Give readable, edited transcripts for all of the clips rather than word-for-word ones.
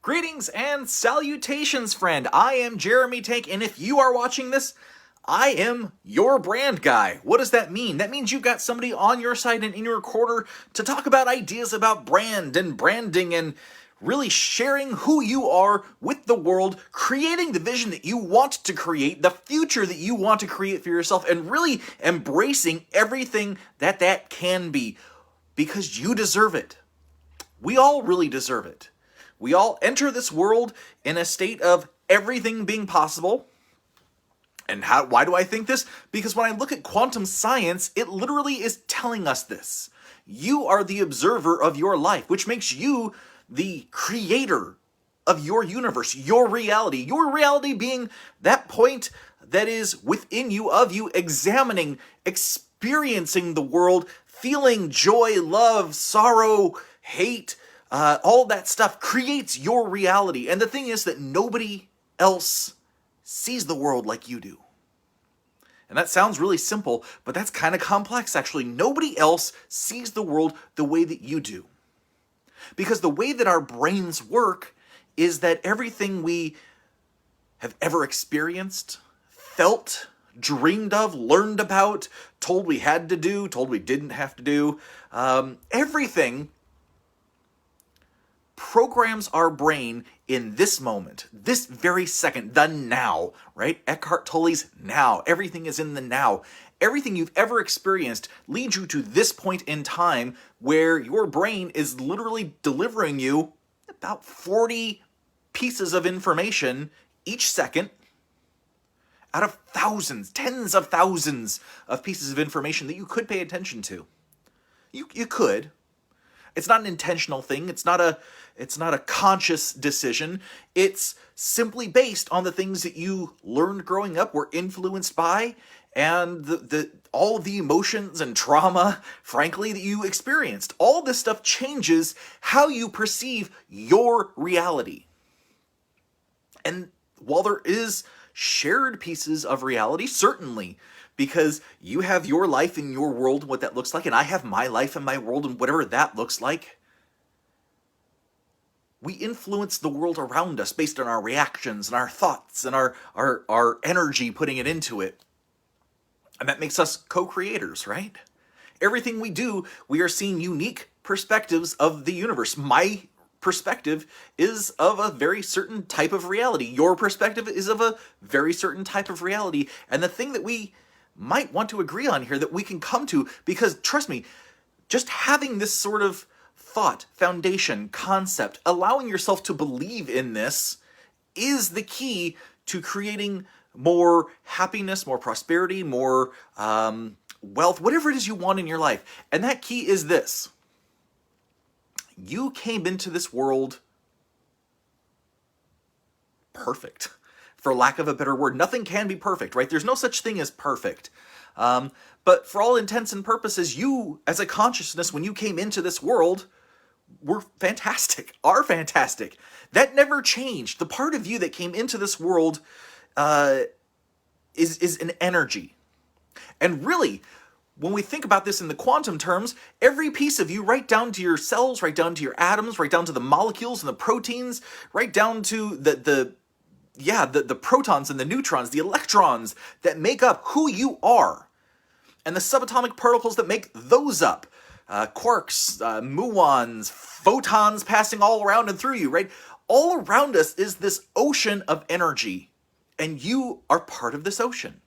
Greetings and salutations, friend. I am Jeremy Tank, and if you are watching this, I am your brand guy. What does that mean? That means you've got somebody on your side and in your corner to talk about ideas about brand and branding and really sharing who you are with the world, creating the vision that you want to create, the future that you want to create for yourself, and really embracing everything that can be, because you deserve it. We all really deserve it. We all enter this world in a state of everything being possible. And why do I think this? Because when I look at quantum science, it literally is telling us this. You are the observer of your life, which makes you the creator of your universe, your reality being that point that is within you, of you, examining, experiencing the world, feeling joy, love, sorrow, hate, all that stuff creates your reality. And the thing is that nobody else sees the world like you do. And that sounds really simple, but that's kind of complex, actually. Nobody else sees the world the way that you do. Because the way that our brains work is that everything we have ever experienced, felt, dreamed of, learned about, told we had to do, told we didn't have to do, everything programs our brain in this moment, this very second, the now, right? Eckhart Tolle's now. Everything is in the now. Everything you've ever experienced leads you to this point in time where your brain is literally delivering you about 40 pieces of information each second out of thousands, tens of thousands of pieces of information that you could pay attention to. You could. It's not an intentional thing. It's not a conscious decision. It's simply based on the things that you learned growing up, were influenced by, and all of the emotions and trauma, frankly, that you experienced. All this stuff changes how you perceive your reality. And while there is shared pieces of reality, certainly, because you have your life in your world and what that looks like, and I have my life and my world and whatever that looks like. We influence the world around us based on our reactions and our thoughts and our energy putting it into it. And that makes us co-creators, right? Everything we do, we are seeing unique perspectives of the universe. My perspective is of a very certain type of reality. Your perspective is of a very certain type of reality. And the thing that we might want to agree on here, that we can come to, because trust me, just having this sort of thought, foundation, concept, allowing yourself to believe in this is the key to creating more happiness, more prosperity, more wealth, whatever it is you want in your life. And that key is this. You came into this world perfect, for lack of a better word. Nothing can be perfect, right? There's no such thing as perfect. But for all intents and purposes, you, as a consciousness, when you came into this world, were fantastic, are fantastic. That never changed. The part of you that came into this world is an energy. And really, when we think about this in the quantum terms, every piece of you, right down to your cells, right down to your atoms, right down to the molecules and the proteins, right down to the protons and the neutrons, the electrons that make up who you are, and the subatomic particles that make those up, quarks, muons, photons passing all around and through you, right? All around us is this ocean of energy, and you are part of this ocean.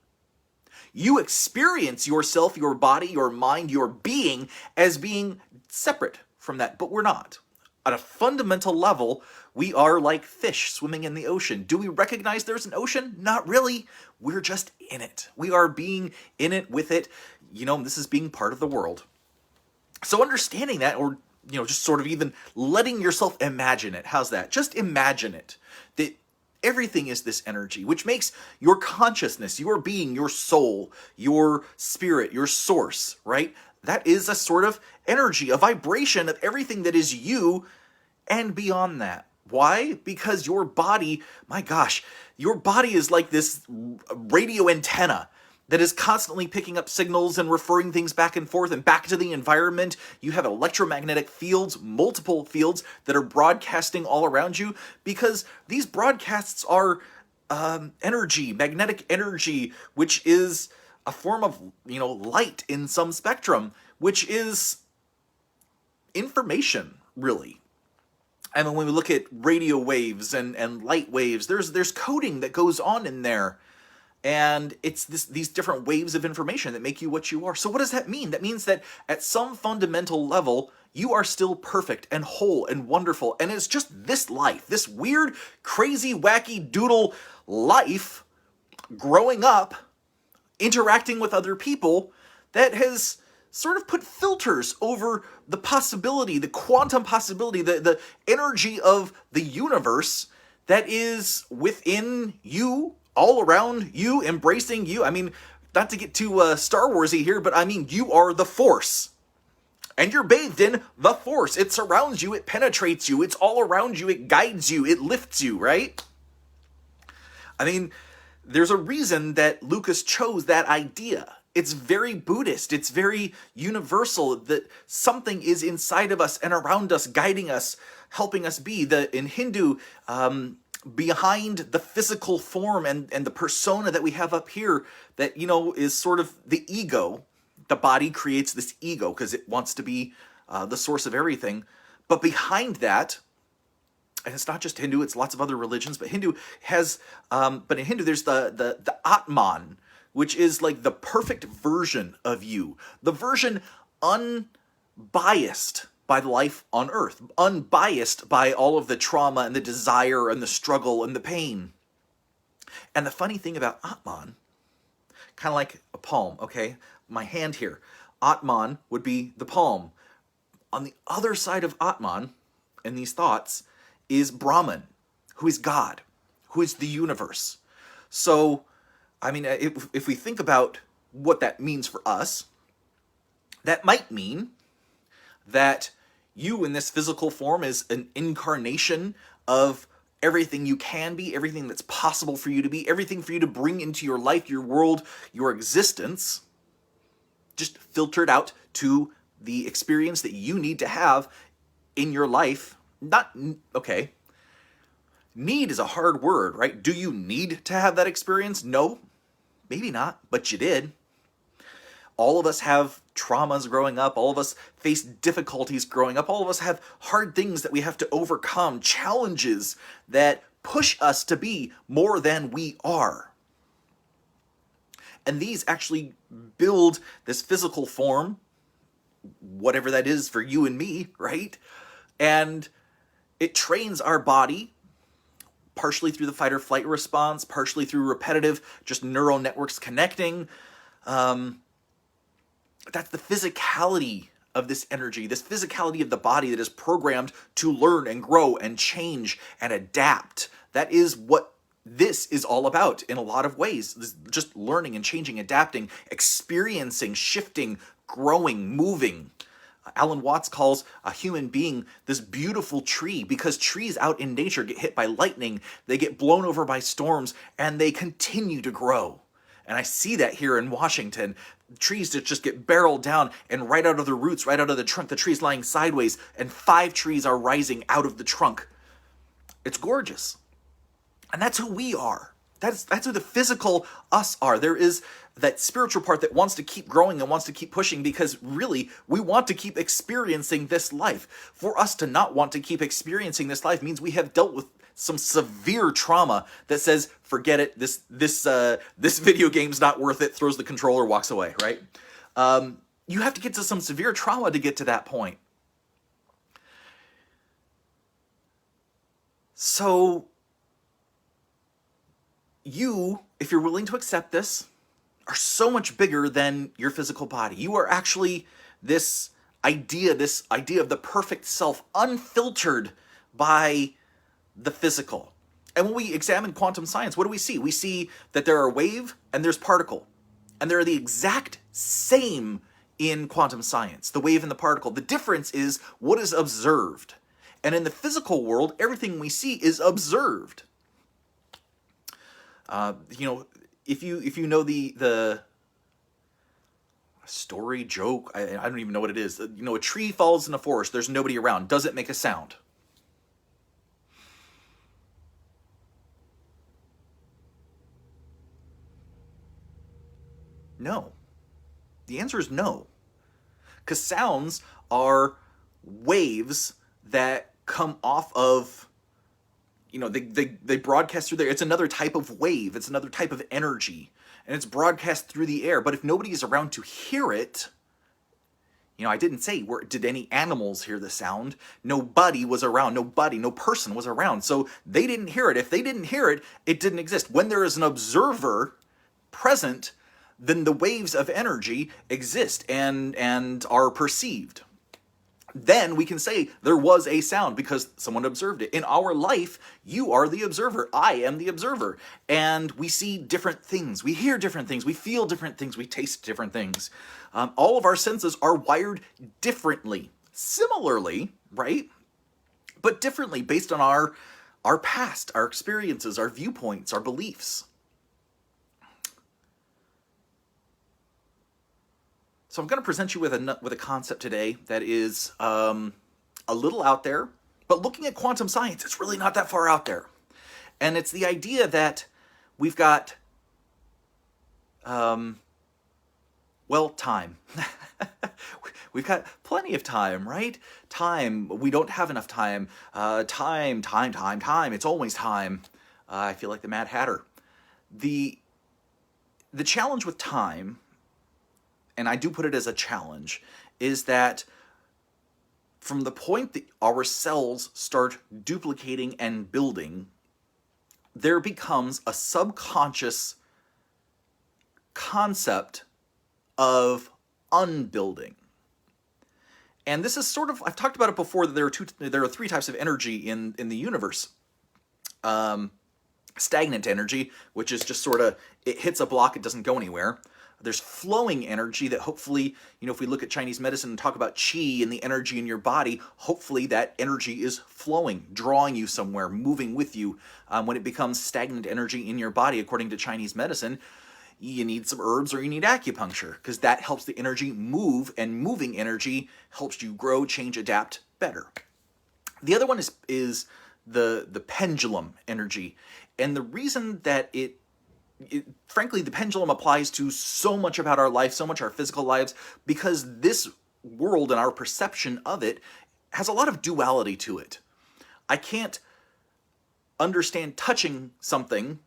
You experience yourself, your body, your mind, your being as being separate from that, but we're not. At a fundamental level, we are like fish swimming in the ocean. Do we recognize there's an ocean? Not really. We're just in it. We are being in it, with it. This is being part of the world. So understanding that, or just sort of even letting yourself imagine it. How's that? Just imagine it. That everything is this energy, which makes your consciousness, your being, your soul, your spirit, your source, right? That is a sort of energy, a vibration of everything that is you and beyond that. Why? Because your body, my gosh, your body is like this radio antenna that is constantly picking up signals and referring things back and forth and back to the environment. You have electromagnetic fields, multiple fields that are broadcasting all around you, because these broadcasts are energy, magnetic energy, which is a form of, light in some spectrum, which is information, really. I mean, when we look at radio waves and light waves, there's coding that goes on in there. And it's these different waves of information that make you what you are. So what does that mean? That means that at some fundamental level, you are still perfect and whole and wonderful. And it's just this life, this weird, crazy, wacky doodle life, growing up, interacting with other people, that has sort of put filters over the possibility, the quantum possibility, the energy of the universe that is within you, all around you, embracing you. I mean, not to get too Star Warsy here, but I mean, you are the Force. And you're bathed in the Force. It surrounds you, it penetrates you, it's all around you, it guides you, it lifts you, right? I mean, there's a reason that Lucas chose that idea. It's very Buddhist, it's very universal, that something is inside of us and around us, guiding us, helping us be. In Hindu, behind the physical form and the persona that we have up here, that, is sort of the ego. The body creates this ego because it wants to be the source of everything. But behind that, and it's not just Hindu, it's lots of other religions, but Hindu has, but in Hindu there's the Atman, which is like the perfect version of you. The version unbiased by life on earth, unbiased by all of the trauma and the desire and the struggle and the pain. And the funny thing about Atman, kind of like a palm, okay? My hand here. Atman would be the palm. On the other side of Atman, in these thoughts, is Brahman, who is God, who is the universe. So, I mean, if we think about what that means for us, that might mean that you in this physical form is an incarnation of everything you can be, everything that's possible for you to be, everything for you to bring into your life, your world, your existence, just filtered out to the experience that you need to have in your life. Okay, need is a hard word, right? Do you need to have that experience? No, maybe not, but you did. All of us have traumas growing up. All of us face difficulties growing up. All of us have hard things that we have to overcome, challenges that push us to be more than we are. And these actually build this physical form, whatever that is for you and me, right? And it trains our body, partially through the fight or flight response, partially through repetitive, just neural networks connecting. That's the physicality of this energy, this physicality of the body that is programmed to learn and grow and change and adapt. That is what this is all about in a lot of ways. Just learning and changing, adapting, experiencing, shifting, growing, moving. Alan Watts calls a human being this beautiful tree, because trees out in nature get hit by lightning, they get blown over by storms, and they continue to grow. And I see that here in Washington. Trees that just get barreled down, and right out of the roots, right out of the trunk, the tree's lying sideways, and 5 trees are rising out of the trunk. It's gorgeous. And that's who we are. That's who the physical us are. There is that spiritual part that wants to keep growing and wants to keep pushing, because really we want to keep experiencing this life. For us to not want to keep experiencing this life means we have dealt with some severe trauma that says, forget it, this video game's not worth it, throws the controller, walks away, right? You have to get to some severe trauma to get to that point. So you, if you're willing to accept this, are so much bigger than your physical body. You are actually this idea of the perfect self, unfiltered by the physical. And when we examine quantum science, what do we see? We see that there are wave and there's particle. And they're the exact same in quantum science, the wave and the particle. The difference is what is observed. And in the physical world, everything we see is observed. If you know the Story, joke, I don't even know what it is. You know, a tree falls in a forest, there's nobody around. Does it make a sound? No. The answer is no. Because sounds are waves that come off of, you know, they broadcast through there. It's another type of wave. It's another type of energy. And it's broadcast through the air. But if nobody is around to hear it, you know, I didn't say, did any animals hear the sound? Nobody was around. Nobody, no person was around. So they didn't hear it. If they didn't hear it, it didn't exist. When there is an observer present, then the waves of energy exist and are perceived. Then we can say there was a sound because someone observed it. In our life, you are the observer. I am the observer. And we see different things. We hear different things. We feel different things. We taste different things. All of our senses are wired differently. Similarly, right? But differently based on our past, our experiences, our viewpoints, our beliefs. So I'm going to present you with a concept today that is a little out there, but looking at quantum science, it's really not that far out there. And it's the idea that we've got, time. We've got plenty of time, right? Time. We don't have enough time. Time. It's always time. I feel like the Mad Hatter. The challenge with time, and I do put it as a challenge, is that from the point that our cells start duplicating and building, there becomes a subconscious concept of unbuilding. And this is sort of, I've talked about it before, that there are three types of energy in the universe. Stagnant energy, which is just sort of, it hits a block, it doesn't go anywhere. There's flowing energy that hopefully, you know, if we look at Chinese medicine and talk about qi and the energy in your body, hopefully that energy is flowing, drawing you somewhere, moving with you. When it becomes stagnant energy in your body, according to Chinese medicine, you need some herbs or you need acupuncture, because that helps the energy move, and moving energy helps you grow, change, adapt better. The other one is the pendulum energy. And the reason that frankly, the pendulum applies to so much about our life, so much our physical lives, because this world and our perception of it has a lot of duality to it. I can't understand touching something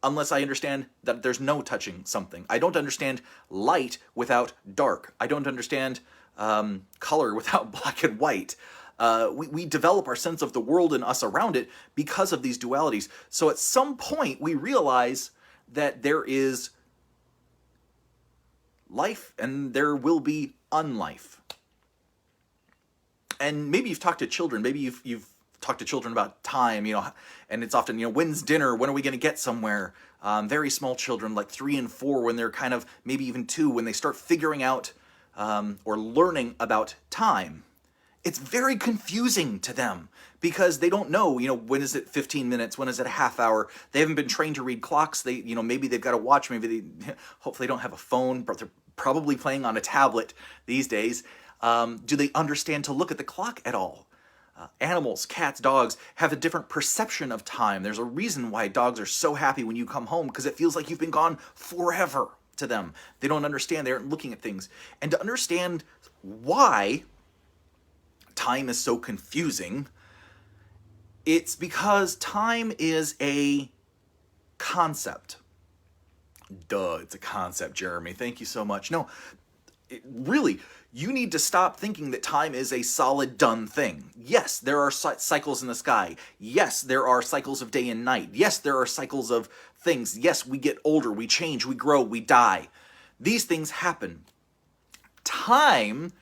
unless I understand that there's no touching something. I don't understand light without dark. I don't understand color without black and white. We develop our sense of the world and us around it because of these dualities. So at some point we realize that there is life and there will be unlife. And maybe you've talked to children, maybe you've talked to children about time, you know, and it's often, you know, when's dinner, when are we going to get somewhere? Very small children, like 3 and 4, when they're kind of, maybe even 2, when they start figuring out or learning about time, it's very confusing to them because they don't know, you know, when is it 15 minutes? When is it a half hour? They haven't been trained to read clocks. They, you know, maybe they've got a watch. Maybe hopefully they don't have a phone, but they're probably playing on a tablet these days. Do they understand to look at the clock at all? Animals, cats, dogs have a different perception of time. There's a reason why dogs are so happy when you come home, because it feels like you've been gone forever to them. They don't understand. They aren't looking at things. And to understand why time is so confusing, it's because time is a concept. Duh, it's a concept, Jeremy. Thank you so much. No, really, you need to stop thinking that time is a solid, done thing. Yes, there are cycles in the sky. Yes, there are cycles of day and night. Yes, there are cycles of things. Yes, we get older, we change, we grow, we die. These things happen. Time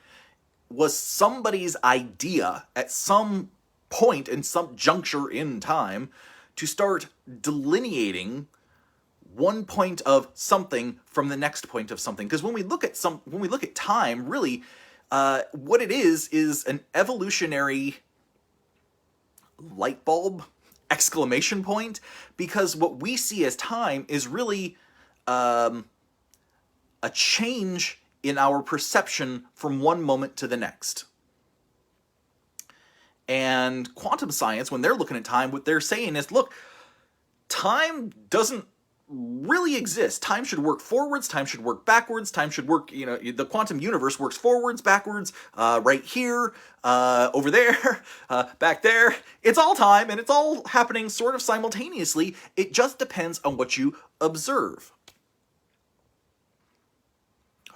was somebody's idea at some point in some juncture in time to start delineating one point of something from the next point of something. Because when we look at time, really, what it is an evolutionary light bulb, exclamation point, because what we see as time is really a change in our perception from one moment to the next. And quantum science, when they're looking at time, what they're saying is, look, time doesn't really exist. Time should work forwards, time should work backwards, time should work, the quantum universe works forwards, backwards, right here, over there, back there. It's all time, and it's all happening sort of simultaneously. It just depends on what you observe.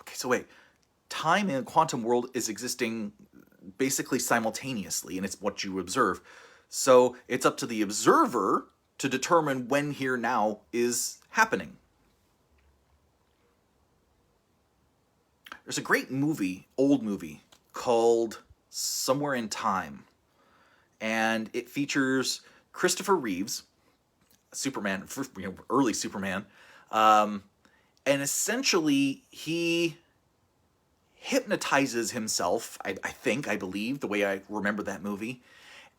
Okay, so wait. Time in the quantum world is existing basically simultaneously, and it's what you observe. So it's up to the observer to determine when here now is happening. There's a great movie, old movie, called Somewhere in Time. And it features Christopher Reeves, Superman, early Superman. And essentially, he hypnotizes himself, I believe, the way I remember that movie.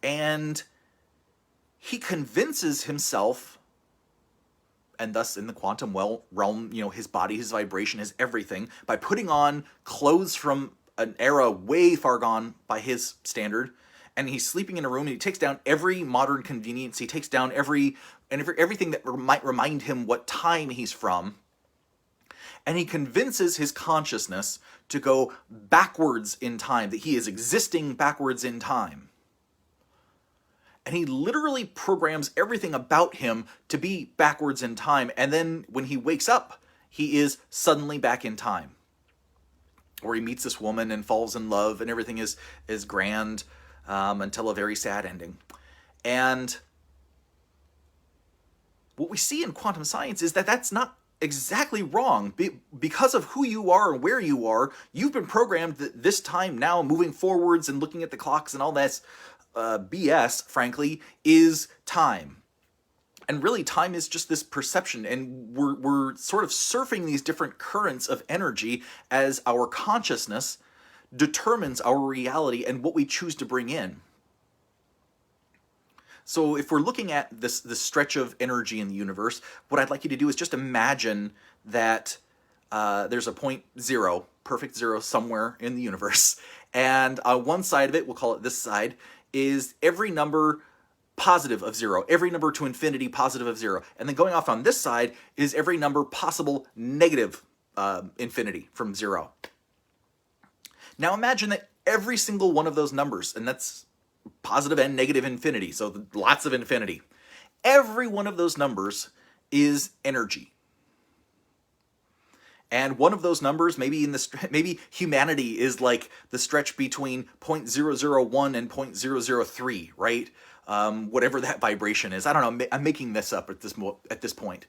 And he convinces himself, and thus in the quantum realm, his body, his vibration, his everything, by putting on clothes from an era way far gone by his standard, and he's sleeping in a room, and he takes down every modern convenience, he takes down everything that might remind him what time he's from, and he convinces his consciousness to go backwards in time, that he is existing backwards in time. And he literally programs everything about him to be backwards in time. And then when he wakes up, he is suddenly back in time. Or he meets this woman and falls in love, and everything is grand until a very sad ending. And what we see in quantum science is that that's not exactly wrong. Because of who you are and where you are, you've been programmed that this time now, moving forwards and looking at the clocks and all that BS, frankly, is time. And really, time is just this perception, and we're sort of surfing these different currents of energy as our consciousness determines our reality and what we choose to bring in. So if we're looking at this stretch of energy in the universe, what I'd like you to do is just imagine that there's a point zero, perfect zero, somewhere in the universe. And on one side of it, we'll call it this side, is every number positive of zero, every number to infinity positive of zero. And then going off on this side is every number possible negative infinity from zero. Now imagine that every single one of those numbers, and that's positive and negative infinity, so lots of infinity. Every one of those numbers is energy. And one of those numbers, maybe humanity is like the stretch between 0.001 and 0.003, right? Whatever that vibration is. I don't know, I'm making this up at this point.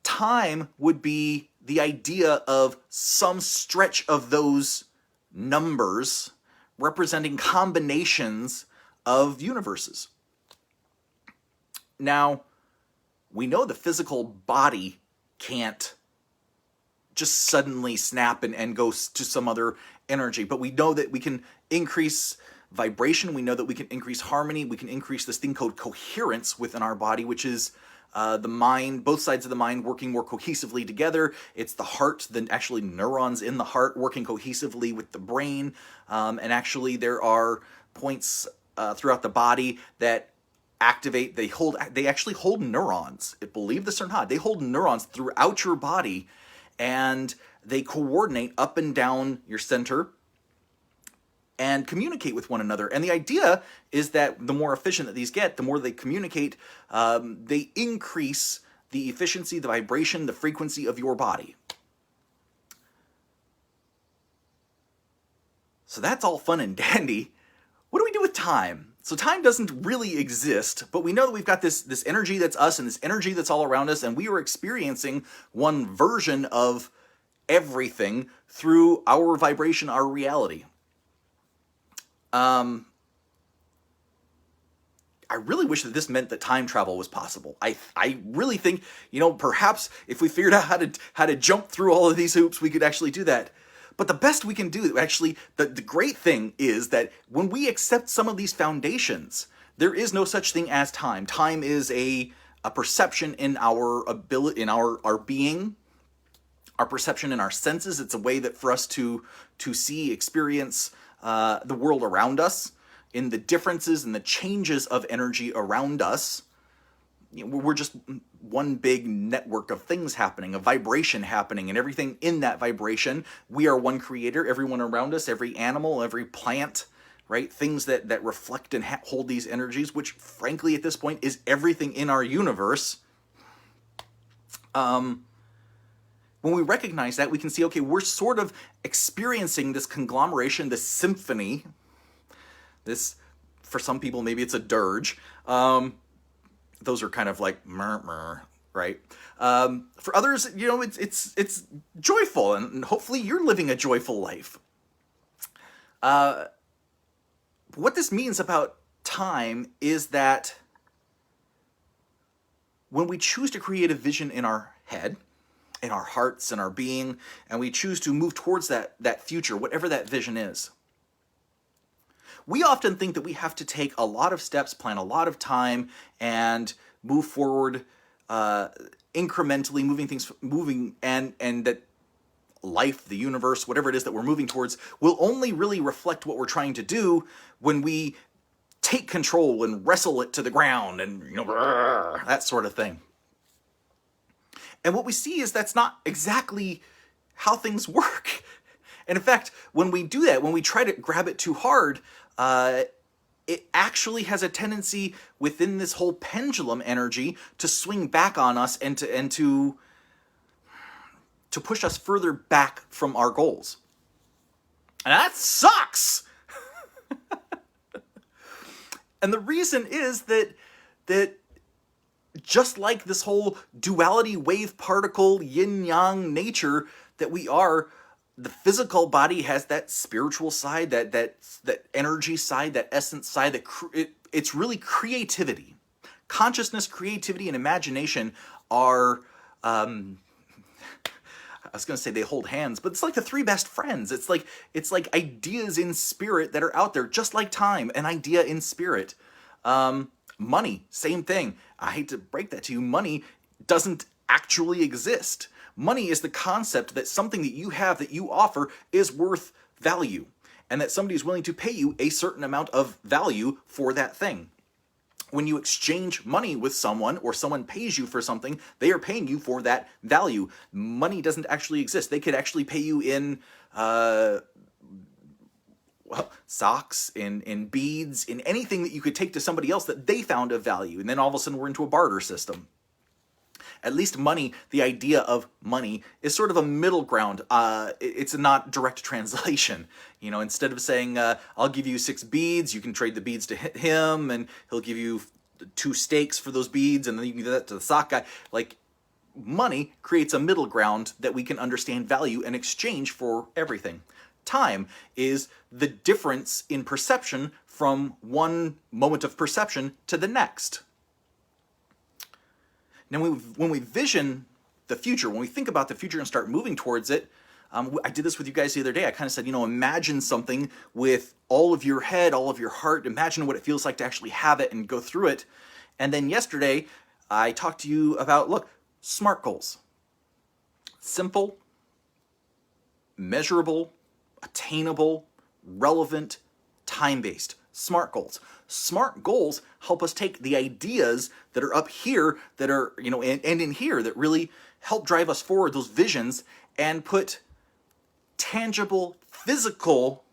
Time would be the idea of some stretch of those numbers representing combinations of universes. Now, we know the physical body can't just suddenly snap and go to some other energy, but we know that we can increase vibration, we know that we can increase harmony, we can increase this thing called coherence within our body, which is the mind, both sides of the mind working more cohesively together. It's the heart, actually neurons in the heart working cohesively with the brain. And actually there are points throughout the body that activate, they actually hold neurons. Believe this or not, they hold neurons throughout your body, and they coordinate up and down your center and communicate with one another. And the idea is that the more efficient that these get, the more they communicate, they increase the efficiency, the vibration, the frequency of your body. So that's all fun and dandy. What do we do with time? So time doesn't really exist, but we know that we've got this energy that's us and this energy that's all around us, and we are experiencing one version of everything through our vibration, our reality. I really wish that this meant that time travel was possible. I really think, perhaps if we figured out how to jump through all of these hoops, we could actually do that. But the best we can do, actually, the great thing is that when we accept some of these foundations, there is no such thing as time. Time is a perception in our ability, in our being. our perception in our senses. It's a way that for us to see, experience the world around us, in the differences and the changes of energy around us. We're just one big network of things happening, a vibration happening, and everything in that vibration. We are one creator, everyone around us, every animal, every plant, right? Things that reflect and hold these energies, which frankly at this point is everything in our universe. When we recognize that, we can see, okay, we're sort of experiencing this conglomeration, this symphony, this, for some people, maybe it's a dirge. Those are kind of like murmur, right? For others, it's joyful, and hopefully you're living a joyful life. What this means about time is that when we choose to create a vision in our head, in our hearts, in our being, and we choose to move towards that future, whatever that vision is, we often think that we have to take a lot of steps, plan a lot of time, and move forward incrementally, moving, and that life, the universe, whatever it is that we're moving towards, will only really reflect what we're trying to do when we take control and wrestle it to the ground and, that sort of thing. And what we see is that's not exactly how things work. And in fact, when we do that, when we try to grab it too hard, it actually has a tendency within this whole pendulum energy to swing back on us and to push us further back from our goals. And that sucks! And the reason is that just like this whole duality, wave, particle, yin-yang nature that we are, the physical body has that spiritual side, that energy side, that essence side. It's really creativity. Consciousness, creativity, and imagination are, I was going to say they hold hands, but it's like the three best friends. It's like ideas in spirit that are out there, just like time, an idea in spirit. Money, same thing. I hate to break that to you. Money doesn't actually exist. Money is the concept that something that you have, that you offer, is worth value, and that somebody is willing to pay you a certain amount of value for that thing. When you exchange money with someone, or someone pays you for something, they are paying you for that value. Money doesn't actually exist. They could actually pay you in socks, in beads, in anything that you could take to somebody else that they found of value, and then all of a sudden we're into a barter system. At least money, the idea of money, is sort of a middle ground. It's not direct translation. Instead of saying, I'll give you 6 beads, you can trade the beads to him, and he'll give you 2 steaks for those beads, and then you can do that to the sock guy. Like, money creates a middle ground that we can understand value and exchange for everything. Time is the difference in perception from one moment of perception to the next. Now, when we vision the future, when we think about the future and start moving towards it, I did this with you guys the other day. I kind of said, imagine something with all of your head, all of your heart. Imagine what it feels like to actually have it and go through it. And then yesterday, I talked to you about, SMART goals. Simple, measurable, attainable, relevant, time-based. SMART goals. SMART goals help us take the ideas that are up here, that are, and in here, that really help drive us forward, those visions, and put tangible, physical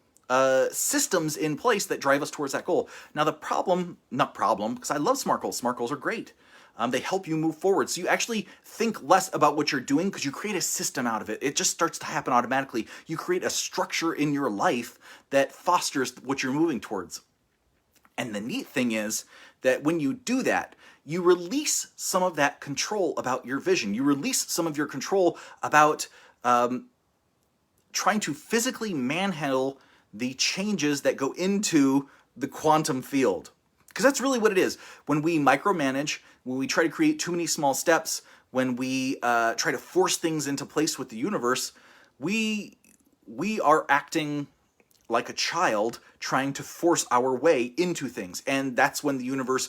systems in place that drive us towards that goal. Now because I love SMART goals. SMART goals are great. They help you move forward. So you actually think less about what you're doing because you create a system out of it. It just starts to happen automatically. You create a structure in your life that fosters what you're moving towards. And the neat thing is that when you do that, you release some of that control about your vision. You release some of your control about trying to physically manhandle the changes that go into the quantum field. Because that's really what it is. When we micromanage, when we try to create too many small steps, when we try to force things into place with the universe, we are acting like a child trying to force our way into things. And that's when the universe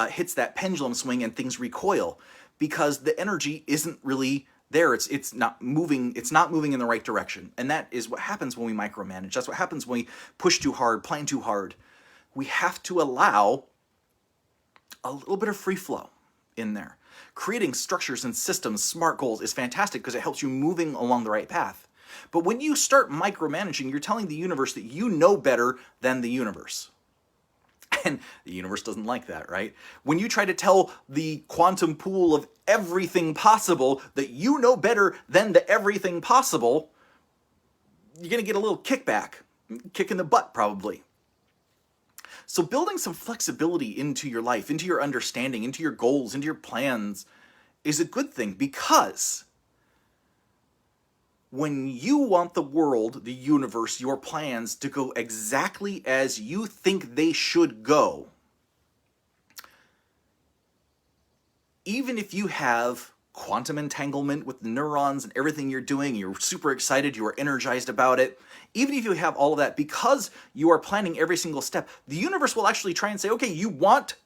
hits that pendulum swing and things recoil, because the energy isn't really there, it's not moving, it's not moving in the right direction. And that is what happens when we micromanage. That's what happens when we push too hard, plan too hard. We have to allow a little bit of free flow in there. Creating structures and systems, SMART goals, is fantastic because it helps you moving along the right path. But when you start micromanaging, you're telling the universe that you know better than the universe. And the universe doesn't like that, right? When you try to tell the quantum pool of everything possible that you know better than the everything possible, you're going to get a little kickback, kick in the butt probably. So building some flexibility into your life, into your understanding, into your goals, into your plans is a good thing, because when you want the world, the universe, your plans to go exactly as you think they should go, even if you have quantum entanglement with the neurons and everything you're doing, you're super excited, you are energized about it, even if you have all of that, because you are planning every single step, the universe will actually try and say, okay, you want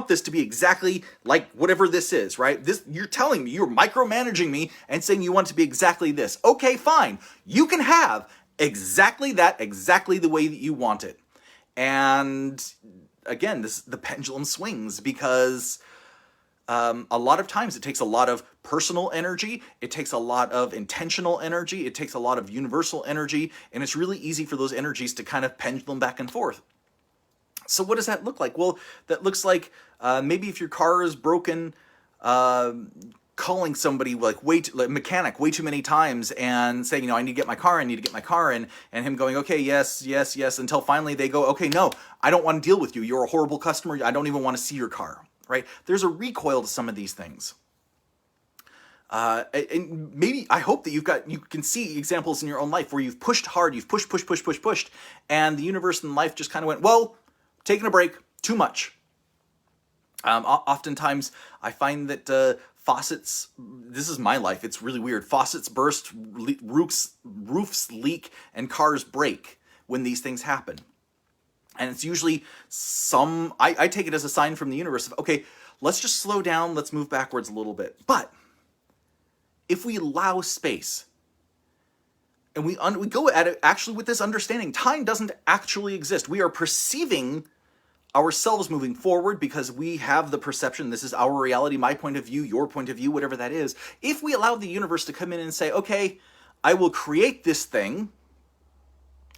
this to be exactly like whatever this is, right? This, you're telling me, you're micromanaging me and saying you want it to be exactly this. Okay, fine. You can have exactly that, exactly the way that you want it. And again, the pendulum swings, because a lot of times it takes a lot of personal energy, it takes a lot of intentional energy, it takes a lot of universal energy, and it's really easy for those energies to kind of pendulum back and forth. So what does that look like? Well, that looks like maybe if your car is broken, calling somebody like mechanic way too many times and saying, I need to get my car, and him going, okay, yes, until finally they go, okay, no, I don't want to deal with you. You're a horrible customer. I don't even want to see your car. Right? There's a recoil to some of these things. And maybe, I hope that you can see examples in your own life where you've pushed hard, you've pushed, and the universe and life just kind of went, well, taking a break, too much. Oftentimes, I find that faucets, this is my life, it's really weird, faucets burst, roofs leak, and cars break when these things happen. And it's usually I take it as a sign from the universe of, okay, let's just slow down, let's move backwards a little bit. But if we allow space, and we go at it actually with this understanding, time doesn't actually exist. We are perceiving ourselves moving forward because we have the perception, this is our reality, my point of view, your point of view, whatever that is. If we allow the universe to come in and say, okay, I will create this thing,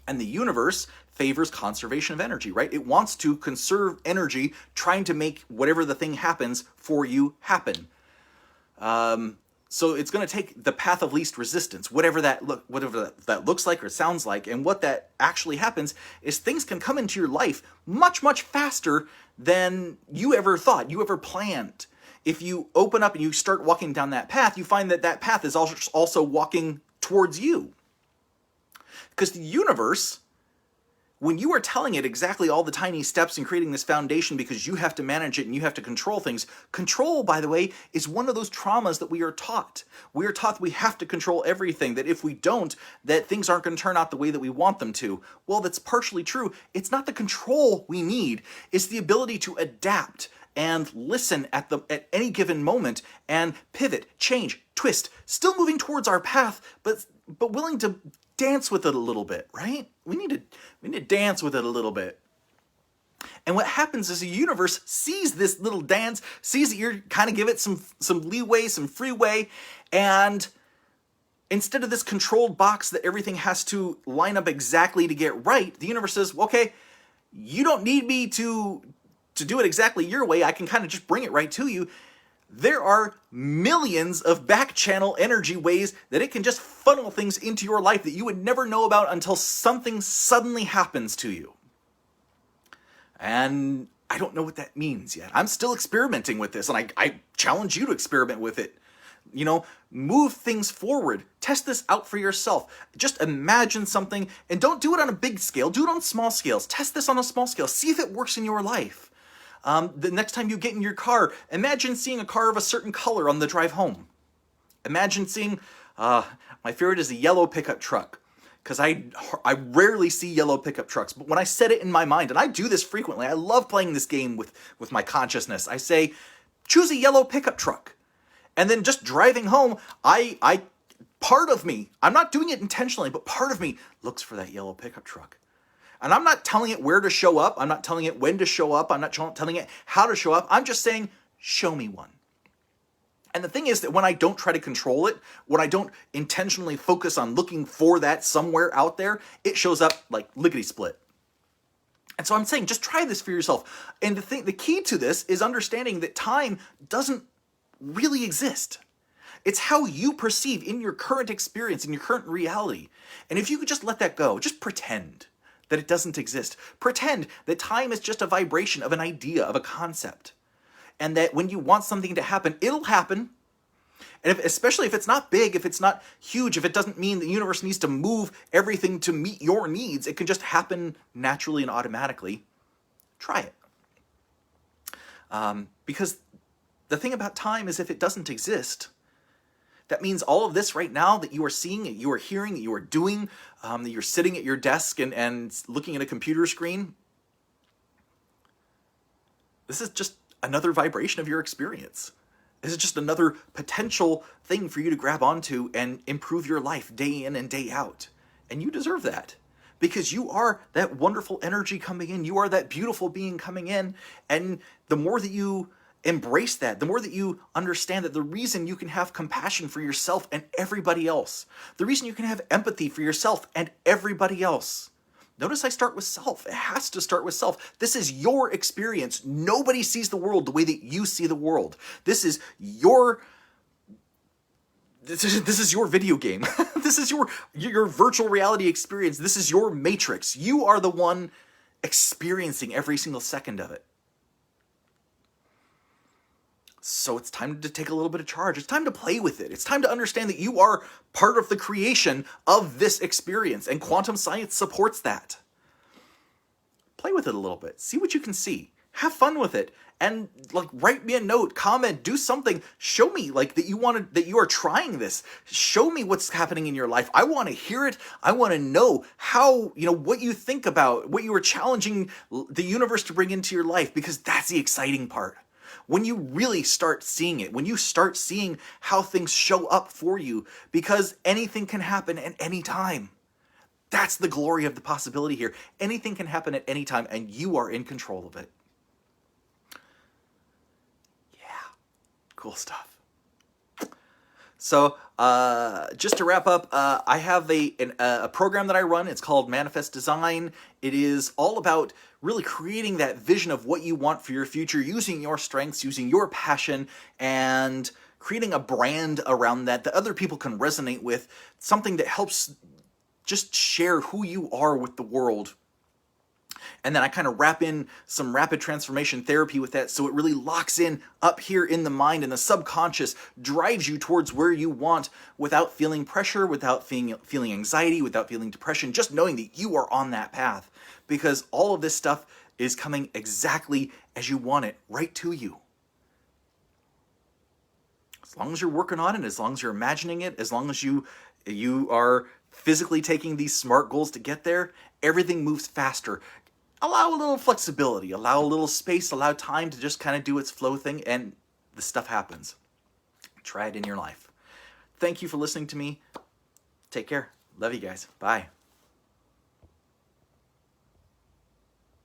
and the universe favors conservation of energy, right? It wants to conserve energy, trying to make whatever the thing happens for you happen. So it's going to take the path of least resistance, whatever that looks like or sounds like. And what that actually happens is things can come into your life much, much faster than you ever thought, you ever planned. If you open up and you start walking down that path, you find that path is also walking towards you. Because the universe, when you are telling it exactly all the tiny steps and creating this foundation because you have to manage it and you have to control things. Control, by the way, is one of those traumas that we are taught. We are taught we have to control everything, that if we don't, that things aren't going to turn out the way that we want them to. Well, that's partially true. It's not the control we need. It's the ability to adapt and listen at any given moment and pivot, change, twist, still moving towards our path, but willing to dance with it a little bit, right? We need to dance with it a little bit. And what happens is the universe sees this little dance, sees that you're kind of give it some leeway, some freeway, and instead of this controlled box that everything has to line up exactly to get right, the universe says, okay, you don't need me to do it exactly your way. I can kind of just bring it right to you. There are millions of back channel energy ways that it can just funnel things into your life that you would never know about until something suddenly happens to you. And I don't know what that means yet. I'm still experimenting with this, and I challenge you to experiment with it. Move things forward. Test this out for yourself. Just imagine something, and don't do it on a big scale. Do it on small scales. Test this on a small scale. See if it works in your life. The next time you get in your car, imagine seeing a car of a certain color on the drive home. Imagine seeing, my favorite is a yellow pickup truck, because I rarely see yellow pickup trucks. But when I set it in my mind, and I do this frequently, I love playing this game with my consciousness. I say, choose a yellow pickup truck. And then just driving home, I part of me, I'm not doing it intentionally, but part of me looks for that yellow pickup truck. And I'm not telling it where to show up. I'm not telling it when to show up. I'm not telling it how to show up. I'm just saying, show me one. And the thing is that when I don't try to control it, when I don't intentionally focus on looking for that somewhere out there, it shows up like lickety-split. And so I'm saying, just try this for yourself. And the key to this is understanding that time doesn't really exist. It's how you perceive in your current experience, in your current reality. And if you could just let that go, just pretend that it doesn't exist. Pretend that time is just a vibration of an idea, of a concept. And that when you want something to happen, it'll happen. And especially if it's not big, if it's not huge, if it doesn't mean the universe needs to move everything to meet your needs, it can just happen naturally and automatically. Try it. Because the thing about time is if it doesn't exist, that means all of this right now that you are seeing, that you are hearing, that you are doing, that you're sitting at your desk and looking at a computer screen, this is just another vibration of your experience. This is just another potential thing for you to grab onto and improve your life day in and day out. And you deserve that because you are that wonderful energy coming in. You are that beautiful being coming in. And the more that you embrace that, the more that you understand that the reason you can have compassion for yourself and everybody else, the reason you can have empathy for yourself and everybody else. Notice I start with self. It has to start with self. This is your experience. Nobody sees the world the way that you see the world. This is your video game. This is your virtual reality experience. This is your matrix. You are the one experiencing every single second of it. So it's time to take a little bit of charge. It's time to play with it. It's time to understand that you are part of the creation of this experience, and quantum science supports that. Play with it a little bit. See what you can see. Have fun with it. And write me a note, comment, do something. Show me that you are trying this. Show me what's happening in your life. I want to hear it. I want to know how, what you think about, what you are challenging the universe to bring into your life, because that's the exciting part. When you really start seeing it, when you start seeing how things show up for you, because anything can happen at any time. That's the glory of the possibility here. Anything can happen at any time, and you are in control of it. Yeah, cool stuff. So, just to wrap up, I have a program that I run. It's called Manifest Design. It is all about really creating that vision of what you want for your future, using your strengths, using your passion, and creating a brand around that other people can resonate with, something that helps just share who you are with the world. And then I kind of wrap in some rapid transformation therapy with that, so it really locks in up here in the mind, and the subconscious drives you towards where you want without feeling pressure, without feeling anxiety, without feeling depression, just knowing that you are on that path, because all of this stuff is coming exactly as you want it, right to you. As long as you're working on it, as long as you're imagining it, as long as you are physically taking these SMART goals to get there, everything moves faster. Allow a little flexibility, allow a little space, allow time to just kind of do its flow thing, and the stuff happens. Try it in your life. Thank you for listening to me. Take care. Love you guys. Bye.